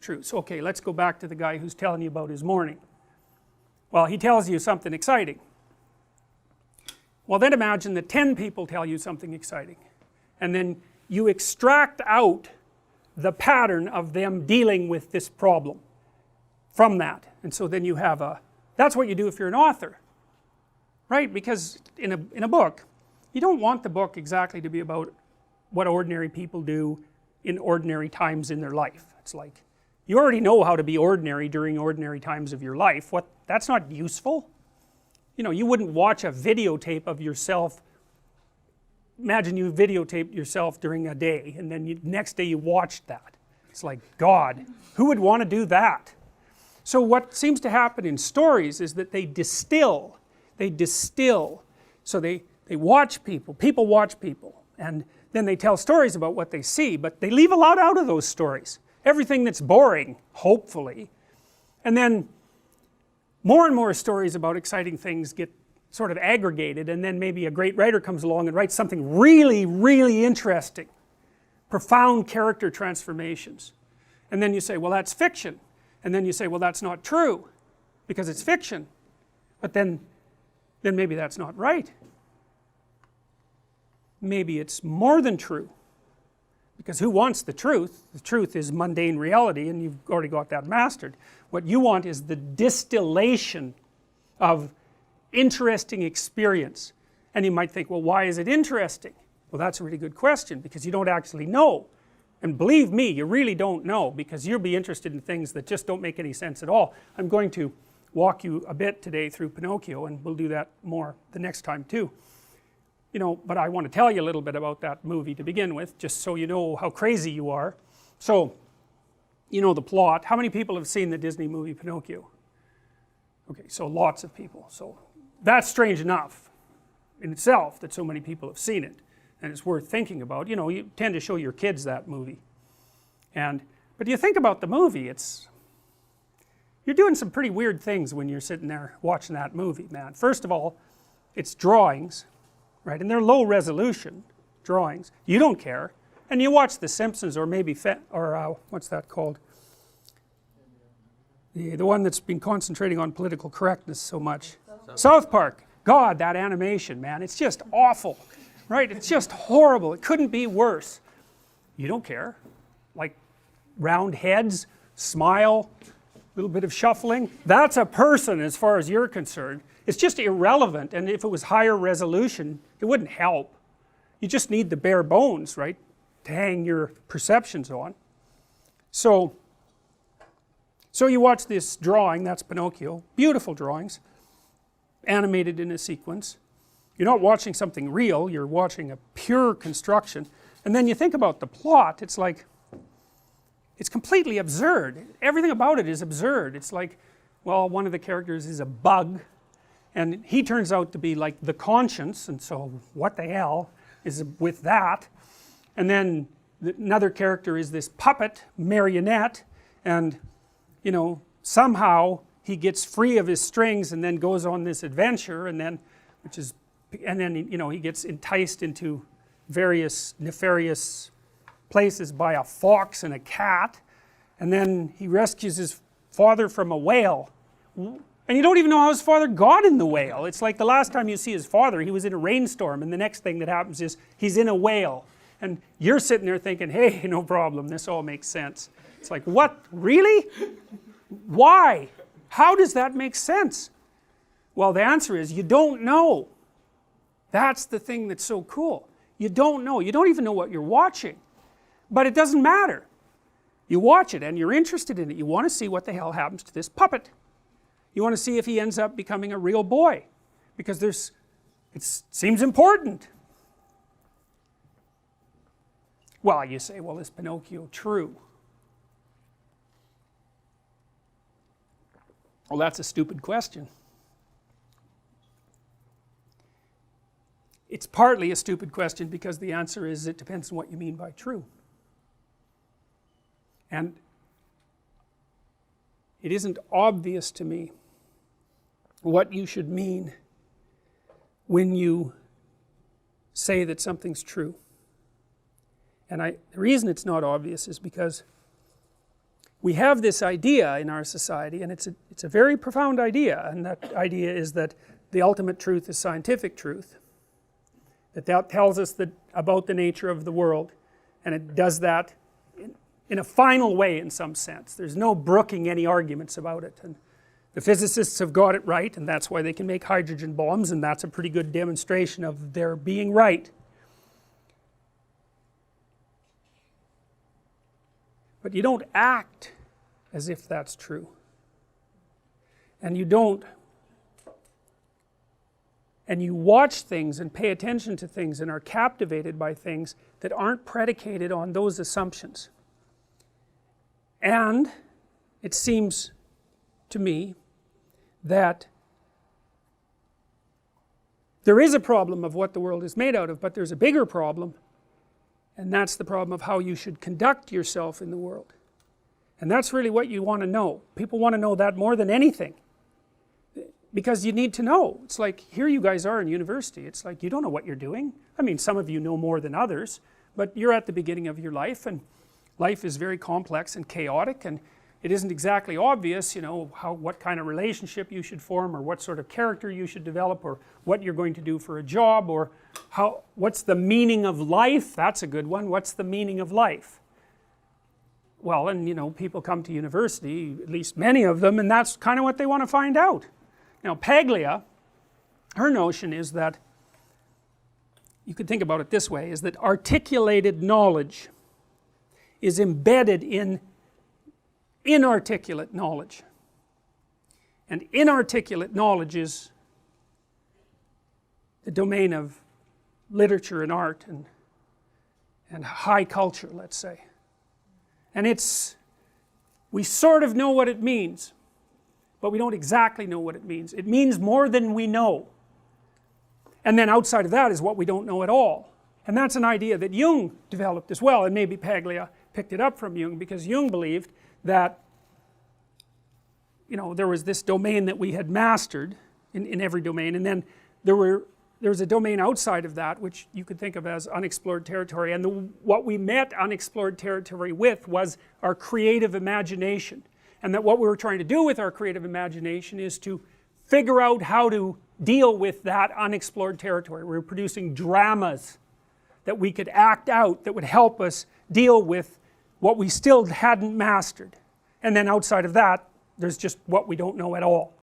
true. So okay, let's go back to the guy who's telling you about his morning. Well, he tells you something exciting. Well, then imagine that 10 people tell you something exciting, and then you extract out the pattern of them dealing with this problem from that, and so then you have a, that's what you do if you're an author, right? Because in a book, you don't want the book exactly to be about what ordinary people do in ordinary times in their life. It's like, you already know how to be ordinary during ordinary times of your life. That's not useful. You know, you wouldn't watch a videotape of yourself. Imagine you videotaped yourself during a day, and then next day you watched that. It's like, God, who would want to do that? So what seems to happen in stories is that they distill. So they watch people watch people, and then they tell stories about what they see, but they leave a lot out of those stories. Everything that's boring, hopefully. And then more and more stories about exciting things get sort of aggregated, and then maybe a great writer comes along and writes something really, really interesting. Profound character transformations. And then you say, well, that's fiction. And then you say, well, that's not true, because it's fiction. But then maybe that's not right. Maybe it's more than true. Because who wants the truth? The truth is mundane reality, and you've already got that mastered. What you want is the distillation of interesting experience. And you might think, well, why is it interesting? Well, that's a really good question, because you don't actually know. And believe me, you really don't know, because you'll be interested in things that just don't make any sense at all. I'm going to walk you a bit today through Pinocchio, and we'll do that more the next time too. You know, but I want to tell you a little bit about that movie to begin with, just so you know how crazy you are. So, you know the plot. How many people have seen the Disney movie Pinocchio? Okay, so lots of people. So that's strange enough in itself that so many people have seen it, and it's worth thinking about. You know, you tend to show your kids that movie, but you think about the movie, you're doing some pretty weird things when you're sitting there watching that movie, man. First of all, it's drawings, right, and they're low resolution drawings. You don't care, and you watch The Simpsons, or maybe what's that called? The one that's been concentrating on political correctness so much. South Park. God, that animation, man, it's just awful, right? It's just horrible. It couldn't be worse. You don't care. Like round heads, smile, little bit of shuffling. That's a person as far as you're concerned. It's just irrelevant, and if it was higher resolution, it wouldn't help. You just need the bare bones, right, to hang your perceptions on. So you watch this drawing, that's Pinocchio, beautiful drawings, animated in a sequence. You're not watching something real, you're watching a pure construction, and then you think about the plot, it's like, it's completely absurd. Everything about it is absurd. It's like, well, one of the characters is a bug, and he turns out to be like the conscience, and so what the hell is with that? And then another character is this puppet, marionette, and you know, somehow he gets free of his strings and then goes on this adventure, and then you know, he gets enticed into various nefarious places by a fox and a cat, and then he rescues his father from a whale. And you don't even know how his father got in the whale. It's like the last time you see his father, he was in a rainstorm, and the next thing that happens is he's in a whale. And you're sitting there thinking, hey, no problem, this all makes sense. It's like, what? Really? Why? How does that make sense? Well, the answer is you don't know. That's the thing that's so cool. You don't know. You don't even know what you're watching. But it doesn't matter. You watch it and you're interested in it. You want to see what the hell happens to this puppet. You want to see if he ends up becoming a real boy, because it seems important. Well, you say, well, is Pinocchio true? Well, that's a stupid question. It's partly a stupid question because the answer is it depends on what you mean by true. And it isn't obvious to me what you should mean when you say that something's true. And the reason it's not obvious is because we have this idea in our society, and it's a very profound idea, and that idea is that the ultimate truth is scientific truth, that tells us about the nature of the world, and it does that in a final way in some sense. There's no brooking any arguments about it, and the physicists have got it right, and that's why they can make hydrogen bombs, and that's a pretty good demonstration of their being right. But you don't act as if that's true, and you watch things and pay attention to things and are captivated by things that aren't predicated on those assumptions. And it seems to me that there is a problem of what the world is made out of, but there's a bigger problem, and that's the problem of how you should conduct yourself in the world. And that's really what you want to know. People want to know that more than anything, because you need to know. It's like, here you guys are in university, it's like you don't know what you're doing. I mean, some of you know more than others, but you're at the beginning of your life, and life is very complex and chaotic, and it isn't exactly obvious, you know, what kind of relationship you should form, or what sort of character you should develop, or what you're going to do for a job, or what's the meaning of life. That's a good one. What's the meaning of life? Well, and you know, people come to university, at least many of them, and that's kind of what they want to find out. Now Paglia, her notion is that, you could think about it this way, is that articulated knowledge is embedded in inarticulate knowledge, and inarticulate knowledge is the domain of literature and art and high culture, let's say. And we sort of know what it means, but we don't exactly know what it means. It means more than we know, and then outside of that is what we don't know at all. And that's an idea that Jung developed as well, and maybe Paglia picked it up from Jung, because Jung believed that, you know, there was this domain that we had mastered in every domain, and then there was a domain outside of that which you could think of as unexplored territory, and what we met unexplored territory with was our creative imagination, and that what we were trying to do with our creative imagination is to figure out how to deal with that unexplored territory. We were producing dramas that we could act out that would help us deal with what we still hadn't mastered, and then outside of that there's just what we don't know at all.